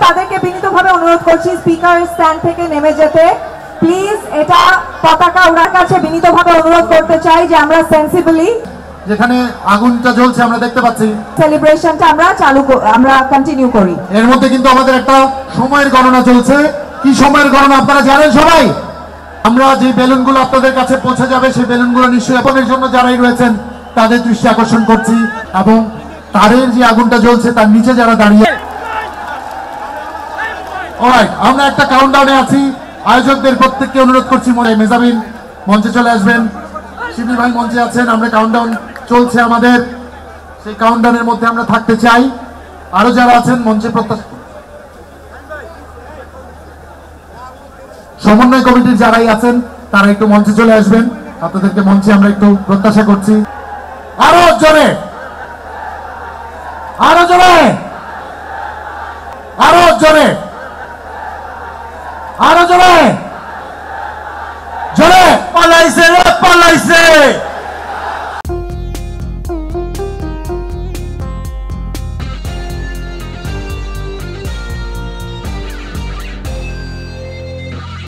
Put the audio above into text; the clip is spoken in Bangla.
তাদেরকে বিনীতভাবে অনুরোধ করছি স্পিকার স্ট্যান্ড থেকে নেমে যেতে। প্লিজ এটা পতাকা ওড়ার কাছে বিনীতভাবে অনুরোধ করতে চাই যে আমরা সেন্সিবলি যেখানে আগুনটা জ্বলছে আমরা দেখতে পাচ্ছি সেলিব্রেশনটা আমরা কন্টিনিউ করি। এর মধ্যে কিন্তু আমাদের একটা সময়ের গণনা চলছে। কি সময়ের গণনা আপনারা জানেন সবাই? আমরা যে বেলুনগুলো আপনাদের কাছে পৌঁছে যাবে সেই বেলুনগুলো নিশ্চয়ই আপনাদের জন্য যারাই রয়েছেন তাদের দৃষ্টি আকর্ষণ করছি, এবং তারের যে আগুনটা জ্বলছে তার নিচে যারা দাঁড়িয়ে। অলরাইট, আমরা একটা কাউন্টডাউনে আছি। আয়োজকদের প্রত্যেককে অনুরোধ করছি মেজাবিন মঞ্চে চলে আসবেন, শিবির ভাই মঞ্চে আছেন। আমরা কাউন্টডাউন চলছে আমাদের, সেই কাউন্টডাউনের মধ্যে আমরা থাকতে চাই। আরো যারা আছেন মঞ্চে প্রত্যাশা, সমন্বয় কমিটির যারাই আছেন তারা একটু মঞ্চে চলে আসবেন। আপনাদেরকে মঞ্চে আমরা একটু প্রত্যাশা করছি। আরো জোরে, আরো জোরে, আরো জোরে, আরো জোরে, জোরে। পালাইছে রে পালাইছে।